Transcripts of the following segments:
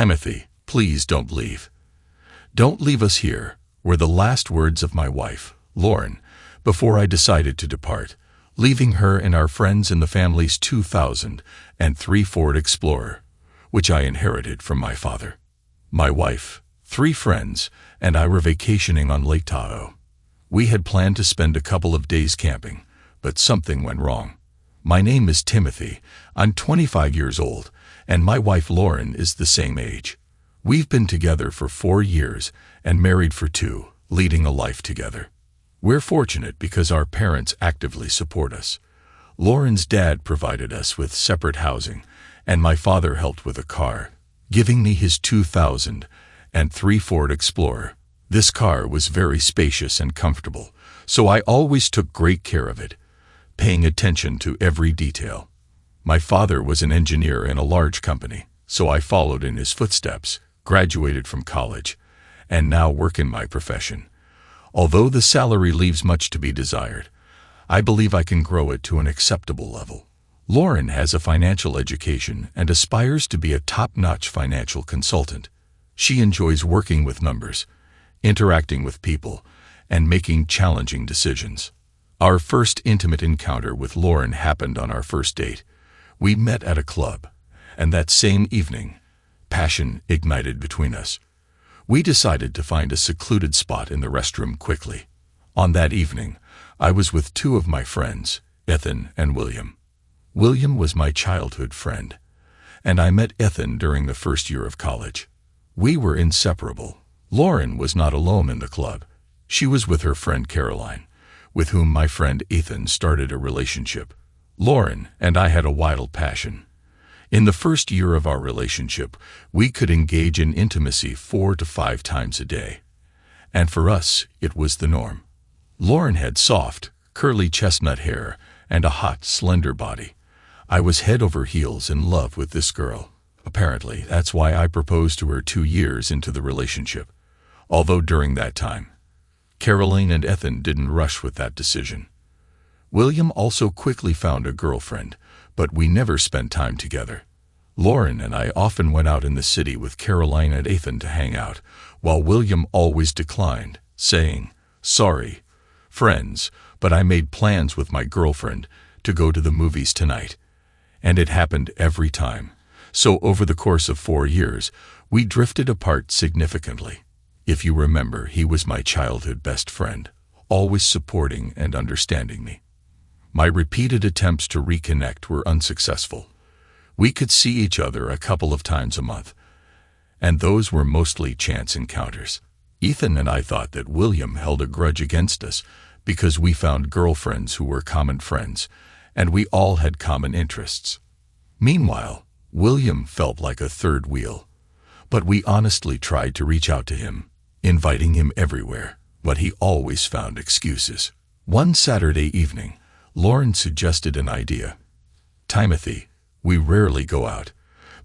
"Timothy, please don't leave. Don't leave us here," were the last words of my wife, Lauren, before I decided to depart, leaving her and our friends in the family's 2003 Ford Explorer, which I inherited from my father. My wife, 3 friends, and I were vacationing on Lake Tahoe. We had planned to spend a couple of days camping, but something went wrong. My name is Timothy, I'm 25 years old, and my wife Lauren is the same age. We've been together for 4 years and married for 2, leading a life together. We're fortunate because our parents actively support us. Lauren's dad provided us with separate housing, and my father helped with a car, giving me his 2003 Ford Explorer. This car was very spacious and comfortable, so I always took great care of it, paying attention to every detail. My father was an engineer in a large company, so I followed in his footsteps, graduated from college, and now work in my profession. Although the salary leaves much to be desired, I believe I can grow it to an acceptable level. Lauren has a financial education and aspires to be a top-notch financial consultant. She enjoys working with numbers, interacting with people, and making challenging decisions. Our first intimate encounter with Lauren happened on our first date. We met at a club, and that same evening, passion ignited between us. We decided to find a secluded spot in the restroom quickly. On that evening, I was with 2 of my friends, Ethan and William. William was my childhood friend, and I met Ethan during the first year of college. We were inseparable. Lauren was not alone in the club. She was with her friend Caroline, with whom my friend Ethan started a relationship. Lauren and I had a wild passion. In the first year of our relationship, we could engage in intimacy 4 to 5 times a day. And for us, it was the norm. Lauren had soft, curly chestnut hair and a hot, slender body. I was head over heels in love with this girl. Apparently, that's why I proposed to her 2 years into the relationship. Although during that time, Caroline and Ethan didn't rush with that decision. William also quickly found a girlfriend, but we never spent time together. Lauren and I often went out in the city with Caroline and Ethan to hang out, while William always declined, saying, "Sorry, friends, but I made plans with my girlfriend to go to the movies tonight." And it happened every time. So over the course of 4 years, we drifted apart significantly. If you remember, he was my childhood best friend, always supporting and understanding me. My repeated attempts to reconnect were unsuccessful. We could see each other a couple of times a month, and those were mostly chance encounters. Ethan and I thought that William held a grudge against us because we found girlfriends who were common friends, and we all had common interests. Meanwhile, William felt like a third wheel, but we honestly tried to reach out to him, inviting him everywhere, but he always found excuses. One Saturday evening, Lauren suggested an idea. "Timothy, we rarely go out.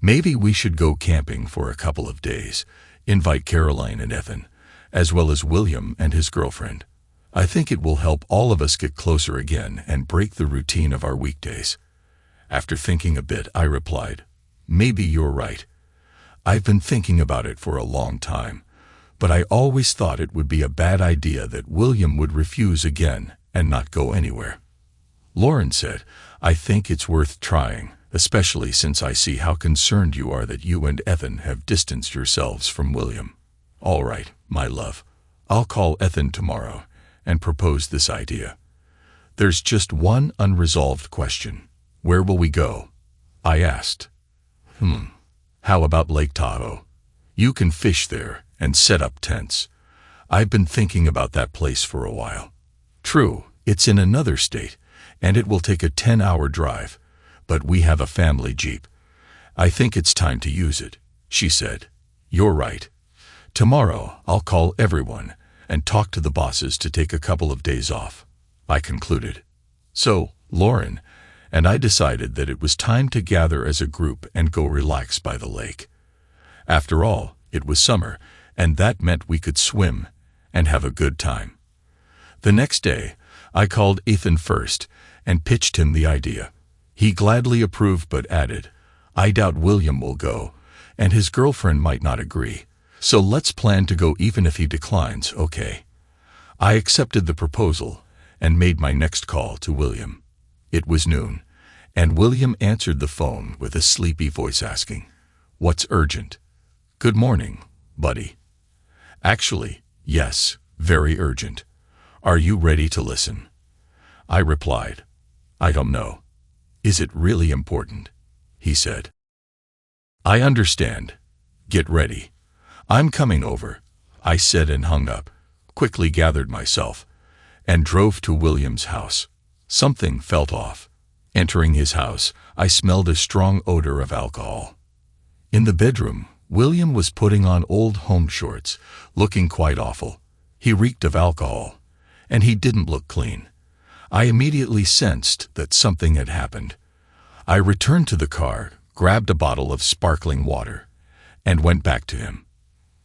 Maybe we should go camping for a couple of days, invite Caroline and Ethan, as well as William and his girlfriend. I think it will help all of us get closer again and break the routine of our weekdays." After thinking a bit, I replied, "Maybe you're right. I've been thinking about it for a long time, but I always thought it would be a bad idea that William would refuse again and not go anywhere." Lauren said, "I think it's worth trying, especially since I see how concerned you are that you and Ethan have distanced yourselves from William." "All right, my love. I'll call Ethan tomorrow and propose this idea. There's just one unresolved question. Where will we go?" I asked. How about Lake Tahoe? You can fish there and set up tents. I've been thinking about that place for a while." "True, it's in another state, and it will take a 10-hour drive, but we have a family Jeep. I think it's time to use it," she said. "You're right. Tomorrow I'll call everyone and talk to the bosses to take a couple of days off," I concluded. So, Lauren and I decided that it was time to gather as a group and go relax by the lake. After all, it was summer, and that meant we could swim and have a good time. The next day, I called Ethan first and pitched him the idea. He gladly approved but added, "I doubt William will go, and his girlfriend might not agree. So let's plan to go even if he declines, okay? I accepted the proposal and made my next call to William. It was noon, and William answered the phone with a sleepy voice asking, "What's urgent?" "Good morning, buddy." "Actually, yes, very urgent. Are you ready to listen?" I replied, "I don't know." "Is it really important?" he said. "I understand. Get ready. I'm coming over," I said and hung up, quickly gathered myself, and drove to William's house. Something felt off. Entering his house, I smelled a strong odor of alcohol. In the bedroom, William was putting on old home shorts, looking quite awful. He reeked of alcohol, and he didn't look clean. I immediately sensed that something had happened. I returned to the car, grabbed a bottle of sparkling water, and went back to him.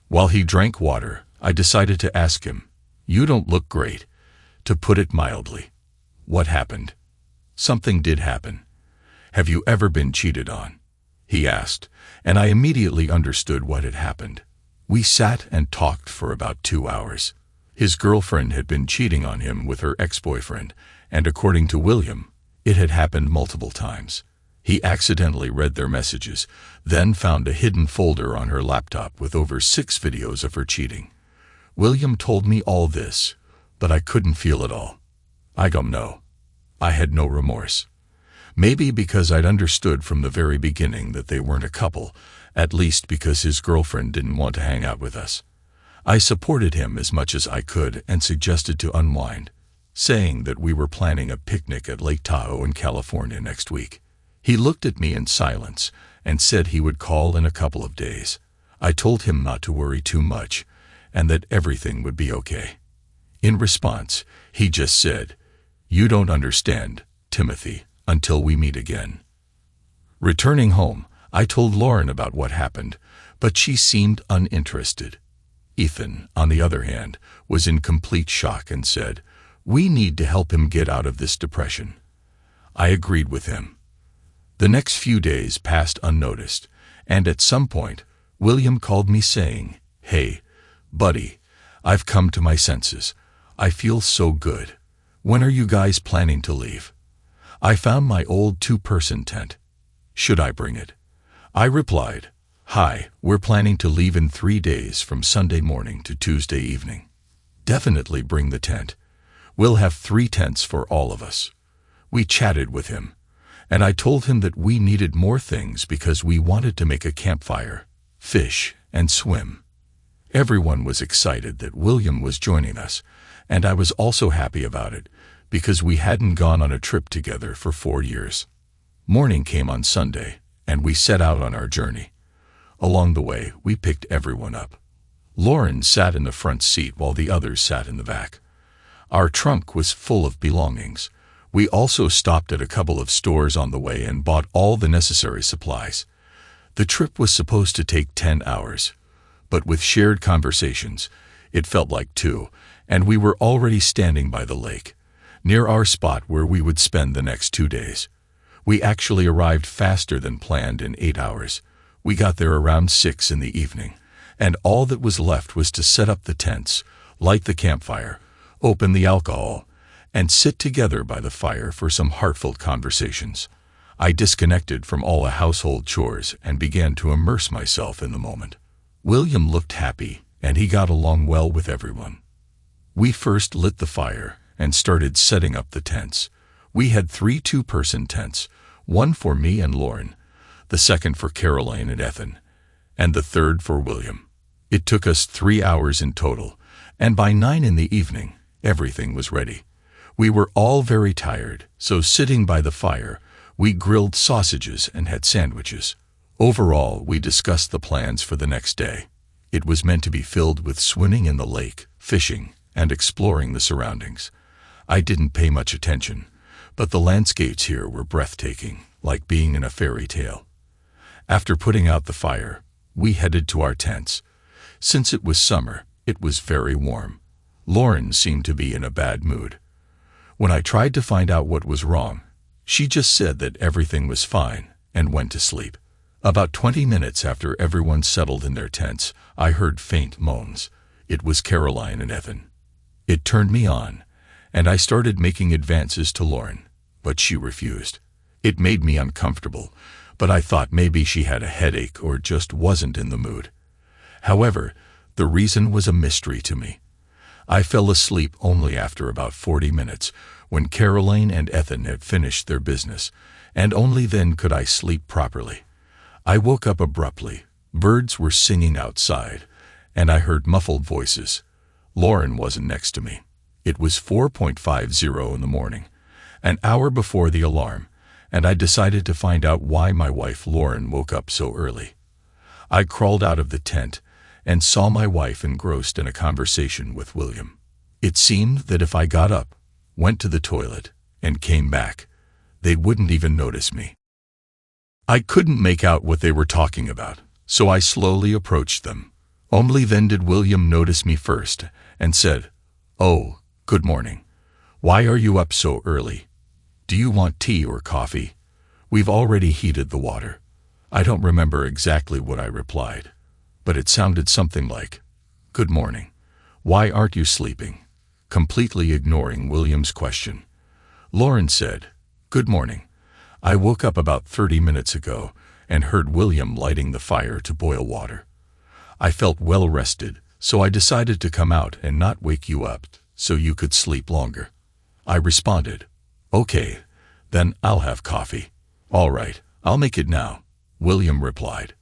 While he drank water, I decided to ask him, "You don't look great," to put it mildly. "What happened?" "Something did happen." "Have you ever been cheated on?" he asked, and I immediately understood what had happened. We sat and talked for about 2 hours. His girlfriend had been cheating on him with her ex-boyfriend, and according to William, it had happened multiple times. He accidentally read their messages, then found a hidden folder on her laptop with over 6 videos of her cheating. William told me all this, but I couldn't feel it all. I don't know. I had no remorse. Maybe because I'd understood from the very beginning that they weren't a couple, at least because his girlfriend didn't want to hang out with us. I supported him as much as I could and suggested to unwind, saying that we were planning a picnic at Lake Tahoe in California next week. He looked at me in silence and said he would call in a couple of days. I told him not to worry too much and that everything would be okay. In response, he just said, "You don't understand, Timothy, until we meet again." Returning home, I told Lauren about what happened, but she seemed uninterested. Ethan, on the other hand, was in complete shock and said, "We need to help him get out of this depression." I agreed with him. The next few days passed unnoticed, and at some point, William called me saying, "Hey, buddy, I've come to my senses. I feel so good. When are you guys planning to leave? I found my old 2-person tent. Should I bring it?" I replied, "Hi, we're planning to leave in 3 days from Sunday morning to Tuesday evening. Definitely bring the tent. We'll have 3 tents for all of us." We chatted with him, and I told him that we needed more things because we wanted to make a campfire, fish, and swim. Everyone was excited that William was joining us, and I was also happy about it because we hadn't gone on a trip together for 4 years. Morning came on Sunday, and we set out on our journey. Along the way, we picked everyone up. Lauren sat in the front seat while the others sat in the back. Our trunk was full of belongings. We also stopped at a couple of stores on the way and bought all the necessary supplies. The trip was supposed to take 10 hours, but with shared conversations, it felt like 2, and we were already standing by the lake, near our spot where we would spend the next 2 days. We actually arrived faster than planned in 8 hours. We got there around 6 in the evening, and all that was left was to set up the tents, light the campfire, open the alcohol, and sit together by the fire for some heartfelt conversations. I disconnected from all the household chores and began to immerse myself in the moment. William looked happy, and he got along well with everyone. We first lit the fire and started setting up the tents. We had 3 2-person tents, one for me and Lauren, the second for Caroline and Ethan, and the third for William. It took us 3 hours in total, and by 9 in the evening, everything was ready. We were all very tired, so sitting by the fire, we grilled sausages and had sandwiches. Overall, we discussed the plans for the next day. It was meant to be filled with swimming in the lake, fishing, and exploring the surroundings. I didn't pay much attention, but the landscapes here were breathtaking, like being in a fairy tale. After putting out the fire, we headed to our tents. Since it was summer, it was very warm. Lauren seemed to be in a bad mood. When I tried to find out what was wrong, she just said that everything was fine and went to sleep. About 20 minutes after everyone settled in their tents, I heard faint moans. It was Caroline and Ethan. It turned me on, and I started making advances to Lauren, but she refused. It made me uncomfortable, but I thought maybe she had a headache or just wasn't in the mood. However, the reason was a mystery to me. I fell asleep only after about 40 minutes, when Caroline and Ethan had finished their business, and only then could I sleep properly. I woke up abruptly. Birds were singing outside, and I heard muffled voices. Lauren wasn't next to me. It was 4:50 in the morning, an hour before the alarm, and I decided to find out why my wife Lauren woke up so early. I crawled out of the tent and saw my wife engrossed in a conversation with William. It seemed that if I got up, went to the toilet, and came back, they wouldn't even notice me. I couldn't make out what they were talking about, so I slowly approached them. Only then did William notice me first and said, "Oh, good morning. Why are you up so early? Do you want tea or coffee? We've already heated the water." I don't remember exactly what I replied, but it sounded something like, "Good morning. Why aren't you sleeping?" Completely ignoring William's question. Lauren said, "Good morning. I woke up about 30 minutes ago and heard William lighting the fire to boil water. I felt well rested, so I decided to come out and not wake you up so you could sleep longer." I responded, "Okay, then I'll have coffee." "All right, I'll make it now," William replied.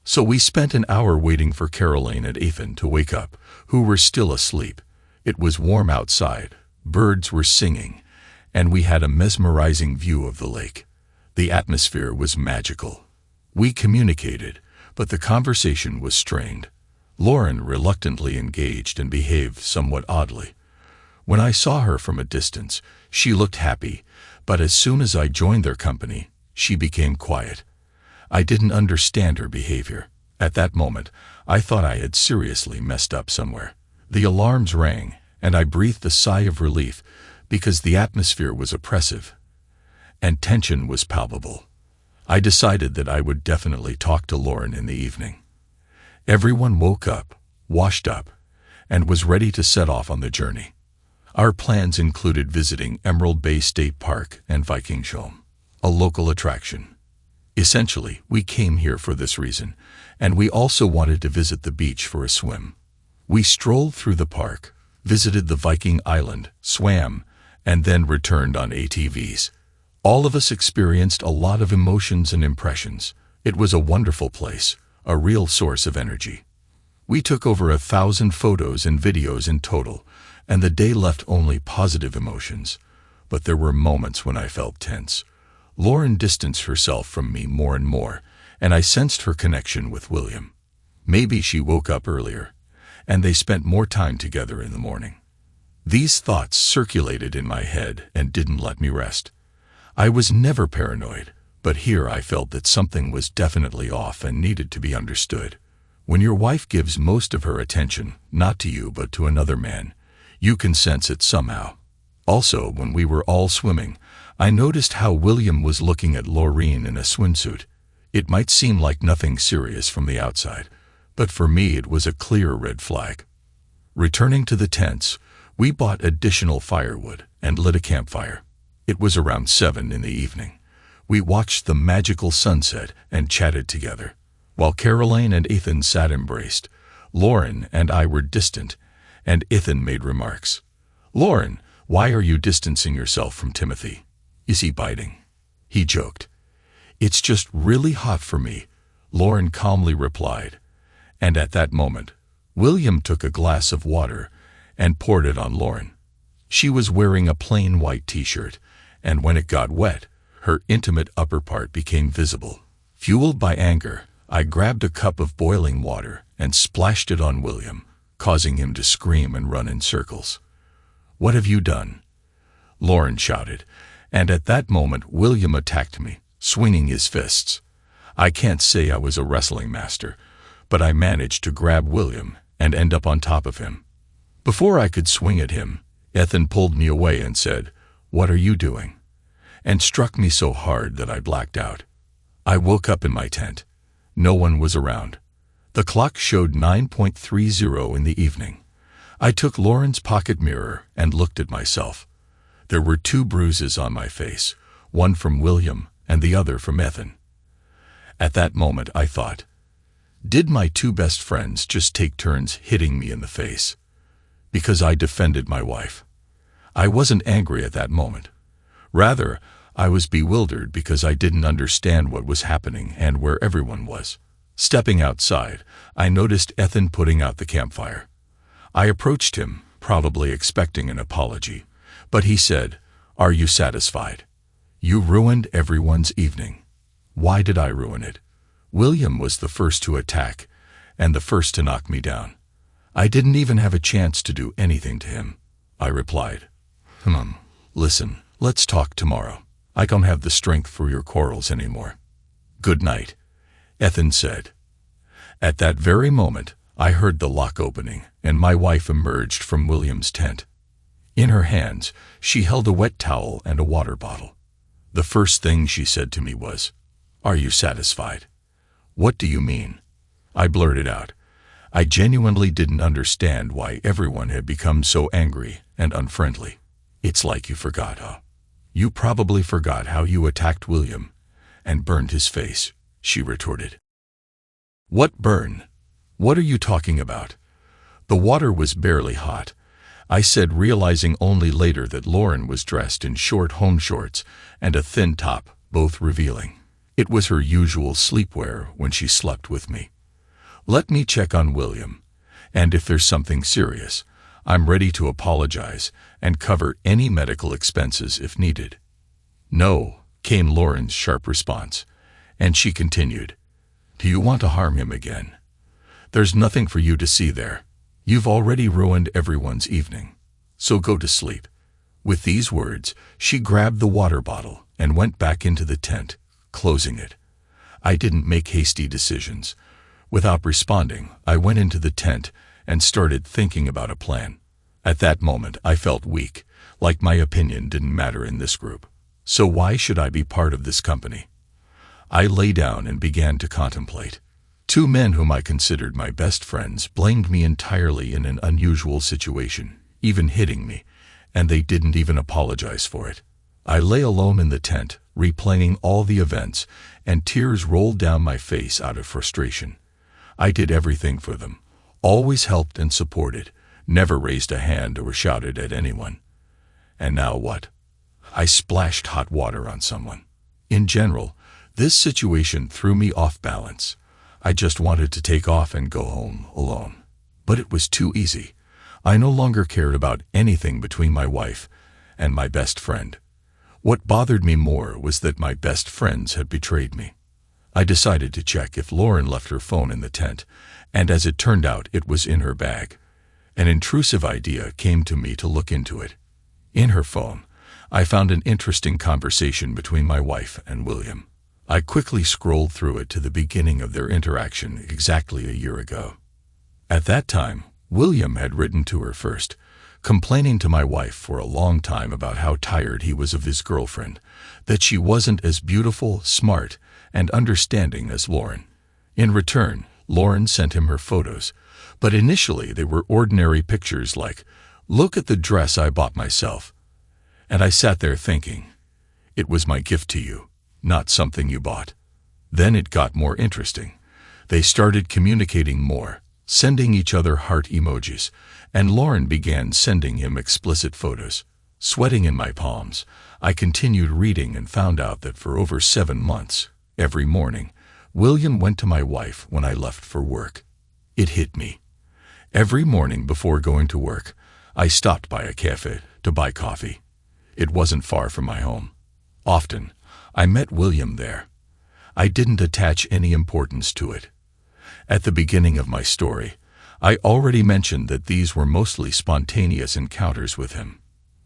So we spent an hour waiting for Caroline and Ethan to wake up, who were still asleep. It was warm outside, birds were singing, and we had a mesmerizing view of the lake. The atmosphere was magical. We communicated, but the conversation was strained. Lauren reluctantly engaged and behaved somewhat oddly. When I saw her from a distance, she looked happy, but as soon as I joined their company, she became quiet. I didn't understand her behavior. At that moment, I thought I had seriously messed up somewhere. The alarms rang, and I breathed a sigh of relief because the atmosphere was oppressive, and tension was palpable. I decided that I would definitely talk to Lauren in the evening. Everyone woke up, washed up, and was ready to set off on the journey. Our plans included visiting Emerald Bay State Park and Vikingsholm, a local attraction. Essentially, we came here for this reason, and we also wanted to visit the beach for a swim. We strolled through the park, visited the Viking Island, swam, and then returned on ATVs. All of us experienced a lot of emotions and impressions. It was a wonderful place, a real source of energy. We took over 1,000 photos and videos in total, and the day left only positive emotions. But there were moments when I felt tense. Lauren distanced herself from me more and more, and I sensed her connection with William. Maybe she woke up earlier, and they spent more time together in the morning. These thoughts circulated in my head and didn't let me rest. I was never paranoid, but here I felt that something was definitely off and needed to be understood. When your wife gives most of her attention, not to you but to another man, you can sense it somehow. Also, when we were all swimming, I noticed how William was looking at Laureen in a swimsuit. It might seem like nothing serious from the outside, but for me it was a clear red flag. Returning to the tents, we bought additional firewood and lit a campfire. It was around 7 in the evening. We watched the magical sunset and chatted together. While Caroline and Ethan sat embraced, Lauren and I were distant, and Ethan made remarks. "Lauren, why are you distancing yourself from Timothy? Is he biting?" He joked. "It's just really hot for me," Lauren calmly replied. And at that moment, William took a glass of water and poured it on Lauren. She was wearing a plain white t-shirt, and when it got wet, her intimate upper part became visible. Fueled by anger, I grabbed a cup of boiling water and splashed it on William, causing him to scream and run in circles. "What have you done?" Lauren shouted, and at that moment William attacked me, swinging his fists. I can't say I was a wrestling master, but I managed to grab William and end up on top of him. Before I could swing at him, Ethan pulled me away and said, "What are you doing?" and struck me so hard that I blacked out. I woke up in my tent. No one was around. The clock showed 9:30 in the evening. I took Lauren's pocket mirror and looked at myself. There were 2 bruises on my face, one from William and the other from Ethan. At that moment I thought, did my 2 best friends just take turns hitting me in the face? Because I defended my wife. I wasn't angry at that moment. Rather, I was bewildered because I didn't understand what was happening and where everyone was. Stepping outside, I noticed Ethan putting out the campfire. I approached him, probably expecting an apology, but he said, "Are you satisfied? You ruined everyone's evening." Why did I ruin it? William was the first to attack and the first to knock me down. I didn't even have a chance to do anything to him. I replied, Listen, let's talk tomorrow. I don't have the strength for your quarrels anymore." "Good night," Ethan said. At that very moment, I heard the lock opening, and my wife emerged from William's tent. In her hands, she held a wet towel and a water bottle. The first thing she said to me was, "Are you satisfied?" "What do you mean?" I blurted out. I genuinely didn't understand why everyone had become so angry and unfriendly. "It's like you forgot, huh? You probably forgot how you attacked William and burned his face," she retorted. "What burn? What are you talking about?" "The water was barely hot," I said, realizing only later that Lauren was dressed in short home shorts and a thin top, both revealing. It was her usual sleepwear when she slept with me. "Let me check on William, and if there's something serious, I'm ready to apologize and cover any medical expenses if needed." "No," came Lauren's sharp response, and she continued, "Do you want to harm him again? There's nothing for you to see there. You've already ruined everyone's evening. So go to sleep." With these words, she grabbed the water bottle and went back into the tent, closing it. I didn't make hasty decisions. Without responding, I went into the tent and started thinking about a plan. At that moment, I felt weak, like my opinion didn't matter in this group. So why should I be part of this company? I lay down and began to contemplate. 2 men whom I considered my best friends blamed me entirely in an unusual situation, even hitting me, and they didn't even apologize for it. I lay alone in the tent, replaying all the events, and tears rolled down my face out of frustration. I did everything for them, always helped and supported, never raised a hand or shouted at anyone. And now what? I splashed hot water on someone. In general, this situation threw me off balance. I just wanted to take off and go home alone. But it was too easy. I no longer cared about anything between my wife and my best friend. What bothered me more was that my best friends had betrayed me. I decided to check if Lauren left her phone in the tent, and as it turned out, it was in her bag. An intrusive idea came to me to look into it. In her phone, I found an interesting conversation between my wife and William. I quickly scrolled through it to the beginning of their interaction exactly a year ago. At that time, William had written to her first, complaining to my wife for a long time about how tired he was of his girlfriend, that she wasn't as beautiful, smart, and understanding as Lauren. In return, Lauren sent him her photos, but initially they were ordinary pictures like, "Look at the dress I bought myself." And I sat there thinking, it was my gift to you, not something you bought. Then it got more interesting. They started communicating more, sending each other heart emojis, and Lauren began sending him explicit photos. Sweating in my palms, I continued reading and found out that for over 7 months, every morning, William went to my wife when I left for work. It hit me. Every morning before going to work, I stopped by a cafe to buy coffee. It wasn't far from my home. Often, I met William there. I didn't attach any importance to it. At the beginning of my story, I already mentioned that these were mostly spontaneous encounters with him.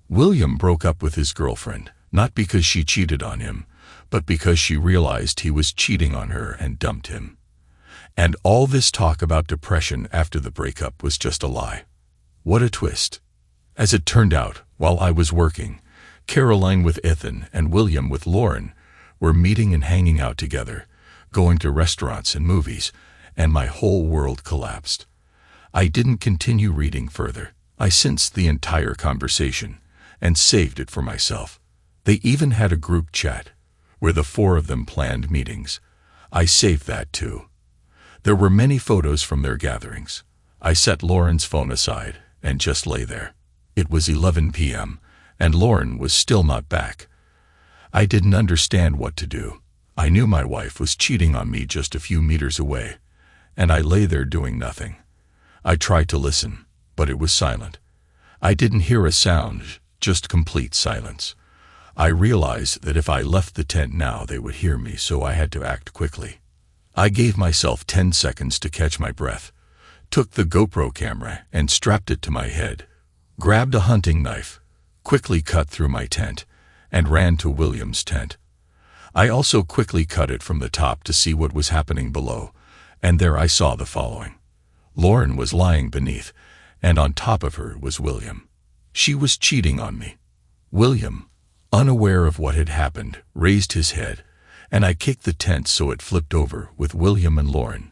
William broke up with his girlfriend, not because she cheated on him, but because she realized he was cheating on her and dumped him. And all this talk about depression after the breakup was just a lie. What a twist. As it turned out, while I was working, Caroline with Ethan and William with Lauren were meeting and hanging out together, going to restaurants and movies, and my whole world collapsed. I didn't continue reading further. I sensed the entire conversation and saved it for myself. They even had a group chat where the four of them planned meetings. I saved that too. There were many photos from their gatherings. I set Lauren's phone aside and just lay there. It was 11 p.m., and Lauren was still not back. I didn't understand what to do. I knew my wife was cheating on me just a few meters away, and I lay there doing nothing. I tried to listen, but it was silent. I didn't hear a sound, just complete silence. I realized that if I left the tent now, they would hear me, so I had to act quickly. I gave myself 10 seconds to catch my breath, took the GoPro camera and strapped it to my head, grabbed a hunting knife, quickly cut through my tent, and ran to William's tent. I also quickly cut it from the top to see what was happening below, and there I saw the following. Lauren was lying beneath, and on top of her was William. She was cheating on me. William, unaware of what had happened, raised his head, and I kicked the tent so it flipped over with William and Lauren.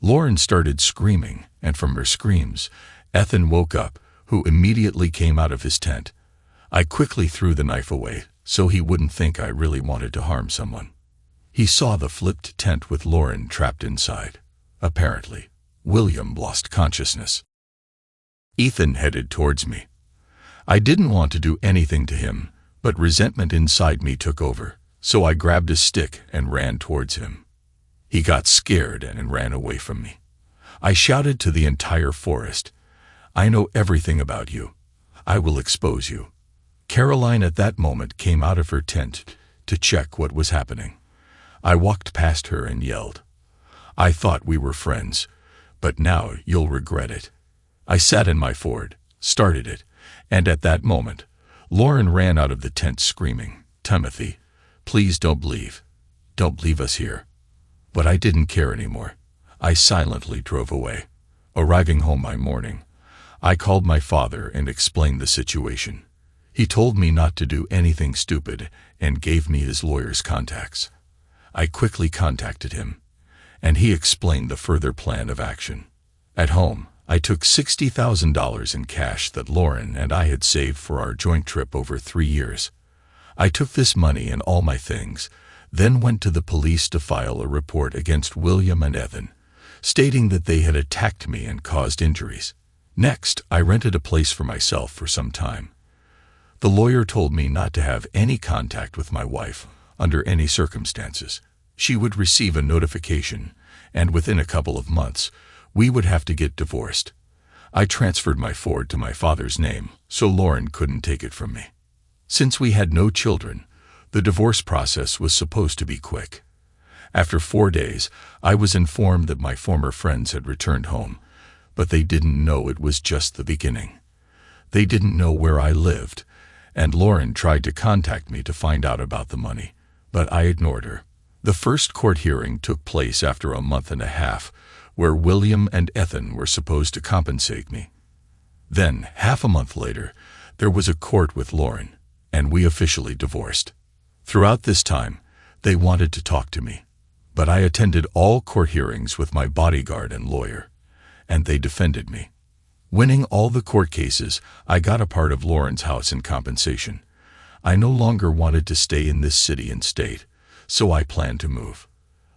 Lauren started screaming, and from her screams, Ethan woke up, who immediately came out of his tent. I quickly threw the knife away so he wouldn't think I really wanted to harm someone. He saw the flipped tent with Lauren trapped inside. Apparently, William lost consciousness. Ethan headed towards me. I didn't want to do anything to him, but resentment inside me took over, so I grabbed a stick and ran towards him. He got scared and ran away from me. I shouted to the entire forest, "I know everything about you. I will expose you." Caroline at that moment came out of her tent to check what was happening. I walked past her and yelled, "I thought we were friends, but now you'll regret it." I sat in my Ford, started it, and at that moment, Lauren ran out of the tent screaming, "Timothy, please don't leave. Don't leave us here." But I didn't care anymore. I silently drove away. Arriving home by morning, I called my father and explained the situation. He told me not to do anything stupid and gave me his lawyer's contacts. I quickly contacted him, and he explained the further plan of action. At home, I took $60,000 in cash that Lauren and I had saved for our joint trip over 3 years. I took this money and all my things, then went to the police to file a report against William and Ethan, stating that they had attacked me and caused injuries. Next, I rented a place for myself for some time. The lawyer told me not to have any contact with my wife under any circumstances. She would receive a notification, and within a couple of months, we would have to get divorced. I transferred my Ford to my father's name, so Lauren couldn't take it from me. Since we had no children, the divorce process was supposed to be quick. After 4 days, I was informed that my former friends had returned home, but they didn't know it was just the beginning. They didn't know where I lived, and Lauren tried to contact me to find out about the money, but I ignored her. The first court hearing took place after a month and a half, where William and Ethan were supposed to compensate me. Then, half a month later, there was a court with Lauren, and we officially divorced. Throughout this time, they wanted to talk to me, but I attended all court hearings with my bodyguard and lawyer, and they defended me. Winning all the court cases, I got a part of Lauren's house in compensation. I no longer wanted to stay in this city and state, so I planned to move.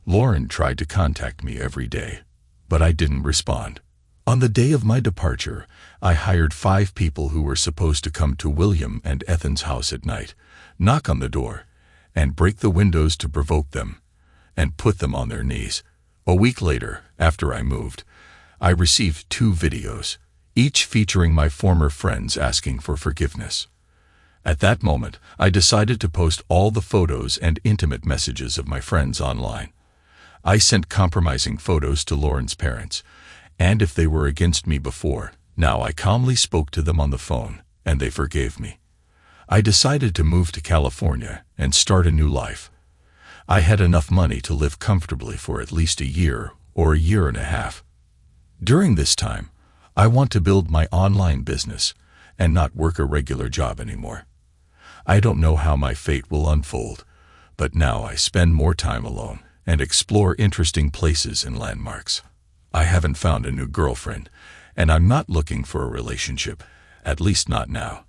Lauren tried to contact me every day, but I didn't respond. On the day of my departure, I hired 5 people who were supposed to come to William and Ethan's house at night, knock on the door, and break the windows to provoke them, and put them on their knees. A week later, after I moved, I received 2 videos, each featuring my former friends asking for forgiveness. At that moment, I decided to post all the photos and intimate messages of my friends online. I sent compromising photos to Lauren's parents, and if they were against me before, now I calmly spoke to them on the phone, and they forgave me. I decided to move to California and start a new life. I had enough money to live comfortably for at least a year or a year and a half. During this time, I want to build my online business and not work a regular job anymore. I don't know how my fate will unfold, but now I spend more time alone and explore interesting places and landmarks. I haven't found a new girlfriend, and I'm not looking for a relationship, at least not now.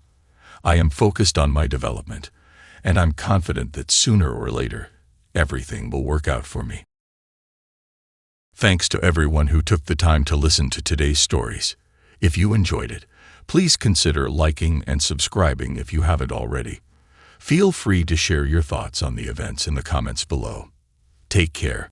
I am focused on my development, and I'm confident that sooner or later, everything will work out for me. Thanks to everyone who took the time to listen to today's stories. If you enjoyed it, please consider liking and subscribing if you haven't already. Feel free to share your thoughts on the events in the comments below. Take care.